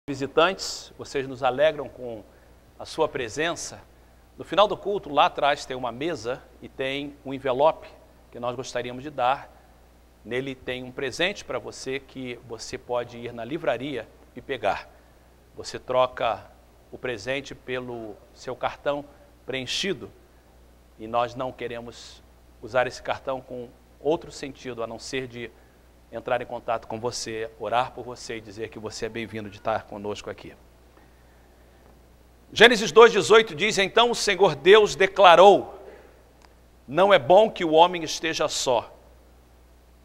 Visitantes, vocês nos alegram com a sua presença. No final do culto, lá atrás tem uma mesa e tem um envelope que nós gostaríamos de dar. Nele tem um presente para você que você pode ir na livraria e pegar. Você troca o presente pelo seu cartão preenchido e nós não queremos usar esse cartão com outro sentido a não ser de entrar em contato com você, orar por você e dizer que você é bem-vindo de estar conosco aqui. Gênesis 2,18 diz: então o Senhor Deus declarou: não é bom que o homem esteja só.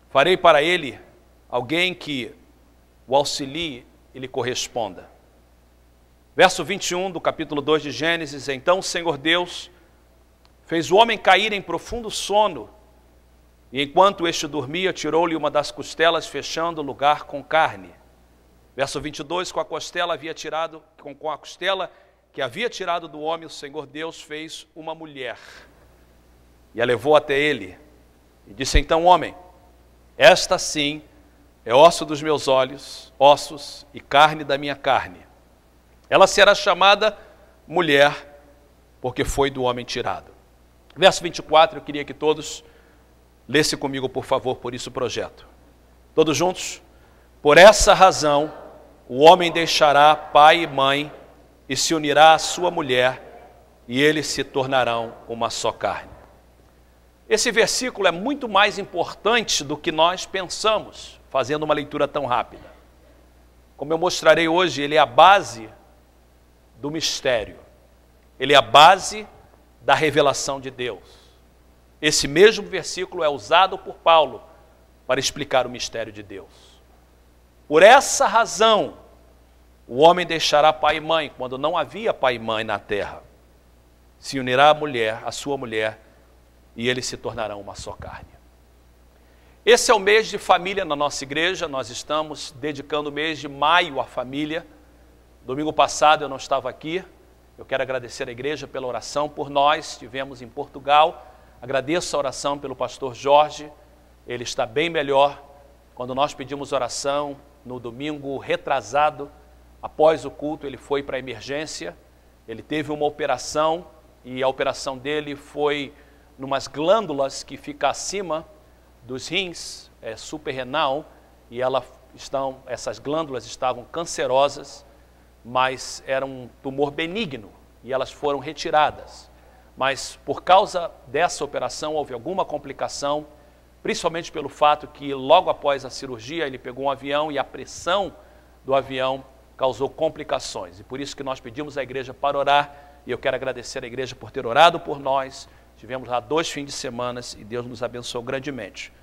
Farei para ele alguém que o auxilie e lhe corresponda. Verso 21 do capítulo 2 de Gênesis: então o Senhor Deus fez o homem cair em profundo sono, e enquanto este dormia, tirou-lhe uma das costelas, fechando o lugar com carne. Verso 22, com a costela que havia tirado do homem, o Senhor Deus fez uma mulher, e a levou até ele, e disse: então, homem, esta sim é osso dos meus olhos, ossos e carne da minha carne. Ela será chamada mulher, porque foi do homem tirado. Verso 24, eu queria que todos lesse comigo, por favor, por isso o projeto. Todos juntos? Por essa razão, o homem deixará pai e mãe e se unirá à sua mulher, e eles se tornarão uma só carne. Esse versículo é muito mais importante do que nós pensamos, fazendo uma leitura tão rápida. Como eu mostrarei hoje, ele é a base do mistério. Ele é a base da revelação de Deus. Esse mesmo versículo é usado por Paulo para explicar o mistério de Deus. Por essa razão, o homem deixará pai e mãe, quando não havia pai e mãe na terra. Se unirá à sua mulher, e eles se tornarão uma só carne. Esse é o mês de família na nossa igreja. Nós estamos dedicando o mês de maio à família. Domingo passado eu não estava aqui. Eu quero agradecer à igreja pela oração por nós. Estivemos em Portugal. Agradeço a oração pelo pastor Jorge, ele está bem melhor. Quando nós pedimos oração no domingo retrasado, após o culto, ele foi para a emergência, ele teve uma operação e a operação dele foi numas glândulas que fica acima dos rins, suprarrenal, e essas glândulas estavam cancerosas, mas era um tumor benigno e elas foram retiradas. Mas por causa dessa operação houve alguma complicação, principalmente pelo fato que logo após a cirurgia ele pegou um avião e a pressão do avião causou complicações. E por isso que nós pedimos à igreja para orar, e eu quero agradecer à igreja por ter orado por nós. Tivemos lá 2 fins de semana e Deus nos abençoou grandemente.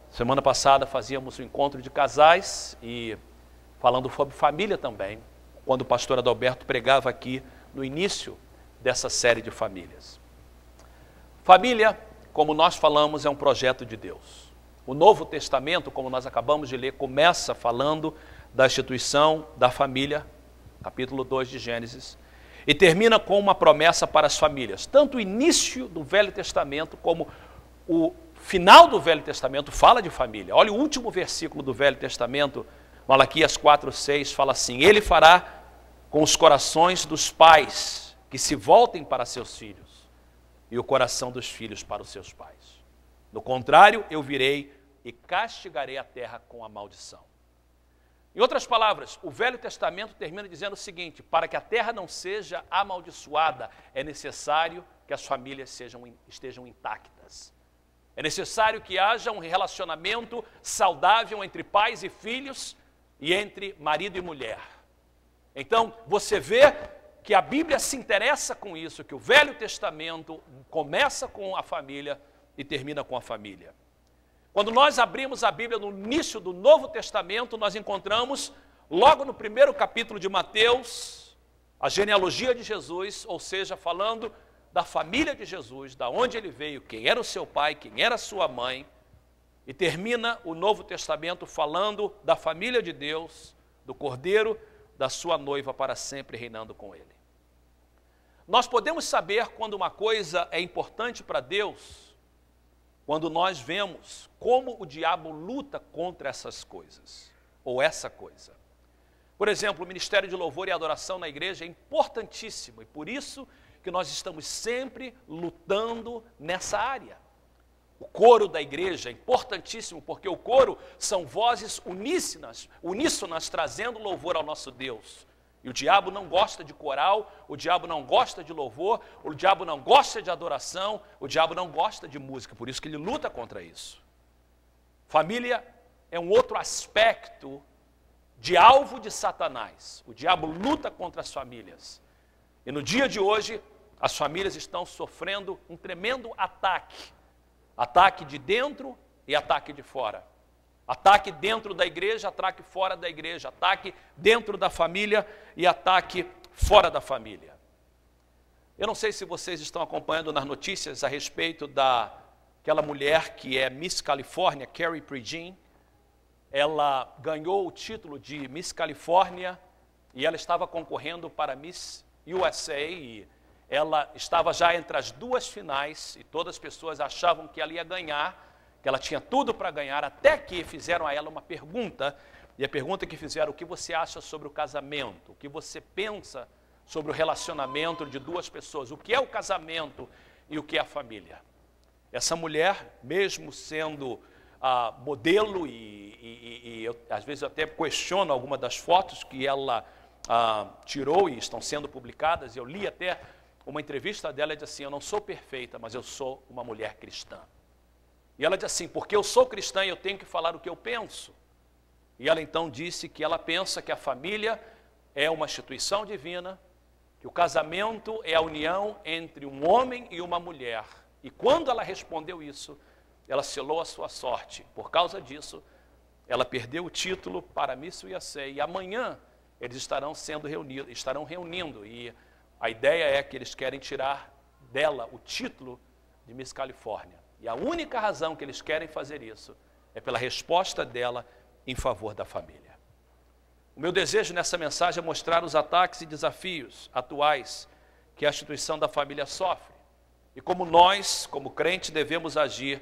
Semana passada fazíamos um encontro de casais e falando sobre família também, quando o pastor Adalberto pregava aqui no início dessa série de famílias. Família, como nós falamos, é um projeto de Deus. O Novo Testamento, como nós acabamos de ler, começa falando da instituição da família, capítulo 2 de Gênesis, e termina com uma promessa para as famílias. Tanto o início do Velho Testamento como o final do Velho Testamento fala de família. Olha o último versículo do Velho Testamento, Malaquias 4:6, fala assim: ele fará com os corações dos pais que se voltem para seus filhos, e o coração dos filhos para os seus pais. No contrário, eu virei e castigarei a terra com a maldição. Em outras palavras, o Velho Testamento termina dizendo o seguinte: para que a terra não seja amaldiçoada, é necessário que as famílias estejam intactas. É necessário que haja um relacionamento saudável entre pais e filhos e entre marido e mulher. Então, você vê que a Bíblia se interessa com isso, que o Velho Testamento começa com a família e termina com a família. Quando nós abrimos a Bíblia no início do Novo Testamento, nós encontramos, logo no primeiro capítulo de Mateus, a genealogia de Jesus, ou seja, falando da família de Jesus, da onde ele veio, quem era o seu pai, quem era a sua mãe, e termina o Novo Testamento falando da família de Deus, do Cordeiro, da sua noiva para sempre reinando com ele. Nós podemos saber quando uma coisa é importante para Deus, quando nós vemos como o diabo luta contra essas coisas, ou essa coisa. Por exemplo, o ministério de louvor e adoração na igreja é importantíssimo e por isso que nós estamos sempre lutando nessa área. O coro da igreja é importantíssimo porque o coro são vozes uníssonas trazendo louvor ao nosso Deus. E o diabo não gosta de coral, o diabo não gosta de louvor, o diabo não gosta de adoração, o diabo não gosta de música, por isso que ele luta contra isso. Família é um outro aspecto de alvo de Satanás. O diabo luta contra as famílias. E no dia de hoje, as famílias estão sofrendo um tremendo ataque. Ataque de dentro e ataque de fora. Ataque dentro da igreja, ataque fora da igreja. Ataque dentro da família e ataque fora da família. Eu não sei se vocês estão acompanhando nas notícias a respeito daquela mulher que é Miss Califórnia, Carrie Prejean. Ela ganhou o título de Miss Califórnia e ela estava concorrendo para Miss USA e ela estava já entre as duas finais e todas as pessoas achavam que ela ia ganhar, que ela tinha tudo para ganhar, até que fizeram a ela uma pergunta, e a pergunta que fizeram: o que você acha sobre o casamento? O que você pensa sobre o relacionamento de duas pessoas? O que é o casamento e o que é a família? Essa mulher, mesmo sendo modelo, e eu, às vezes eu até questiono algumas das fotos que ela tirou e estão sendo publicadas, eu li até uma entrevista dela e disse assim: eu não sou perfeita, mas eu sou uma mulher cristã. E ela disse assim: porque eu sou cristã e eu tenho que falar o que eu penso. E ela então disse que ela pensa que a família é uma instituição divina, que o casamento é a união entre um homem e uma mulher. E quando ela respondeu isso, ela selou a sua sorte. Por causa disso, ela perdeu o título para Miss USA. E amanhã eles estarão reunindo. E a ideia é que eles querem tirar dela o título de Miss Califórnia. E a única razão que eles querem fazer isso é pela resposta dela em favor da família. O meu desejo nessa mensagem é mostrar os ataques e desafios atuais que a instituição da família sofre e como nós, como crentes, devemos agir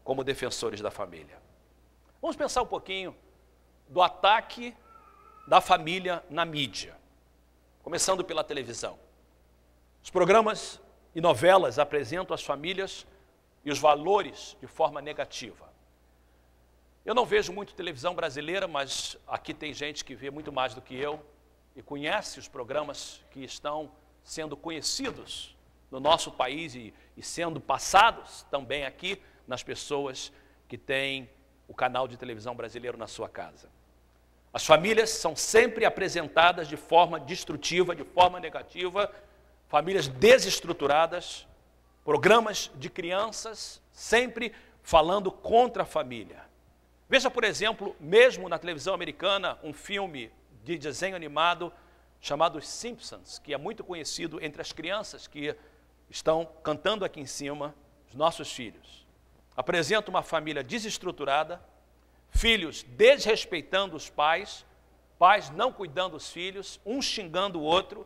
como defensores da família. Vamos pensar um pouquinho do ataque da família na mídia, começando pela televisão. Os programas e novelas apresentam as famílias e os valores de forma negativa. Eu não vejo muito televisão brasileira, mas aqui tem gente que vê muito mais do que eu e conhece os programas que estão sendo conhecidos no nosso país e sendo passados também aqui nas pessoas que têm o canal de televisão brasileiro na sua casa. As famílias são sempre apresentadas de forma destrutiva, de forma negativa, famílias desestruturadas, programas de crianças sempre falando contra a família. Veja, por exemplo, mesmo na televisão americana, um filme de desenho animado chamado Os Simpsons, que é muito conhecido entre as crianças que estão cantando aqui em cima, os nossos filhos. Apresenta uma família desestruturada, filhos desrespeitando os pais, pais não cuidando dos filhos, um xingando o outro.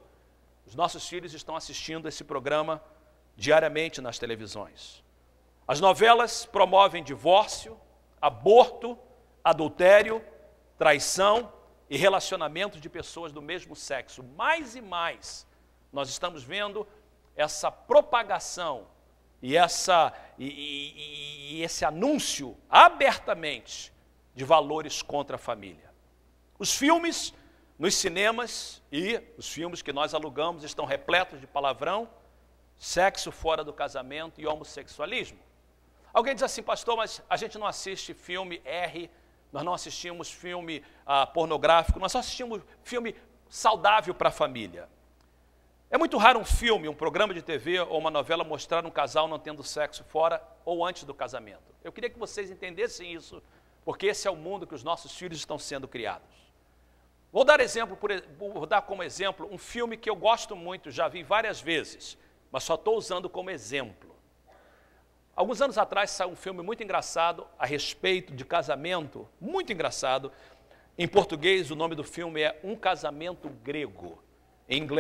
Os nossos filhos estão assistindo esse programa diariamente nas televisões. As novelas promovem divórcio, aborto, adultério, traição e relacionamentos de pessoas do mesmo sexo. Mais e mais nós estamos vendo essa propagação e esse anúncio abertamente de valores contra a família. Os filmes nos cinemas e os filmes que nós alugamos estão repletos de palavrão, sexo fora do casamento e homossexualismo. Alguém diz assim: pastor, mas a gente não assiste filme R, nós não assistimos filme pornográfico, nós só assistimos filme saudável para a família. É muito raro um filme, um programa de TV ou uma novela mostrar um casal não tendo sexo fora ou antes do casamento. Eu queria que vocês entendessem isso, porque esse é o mundo que os nossos filhos estão sendo criados. Vou dar como exemplo um filme que eu gosto muito, já vi várias vezes, mas só estou usando como exemplo. Alguns anos atrás saiu um filme muito engraçado a respeito de casamento, muito engraçado. Em português o nome do filme é Um Casamento Grego. Em inglês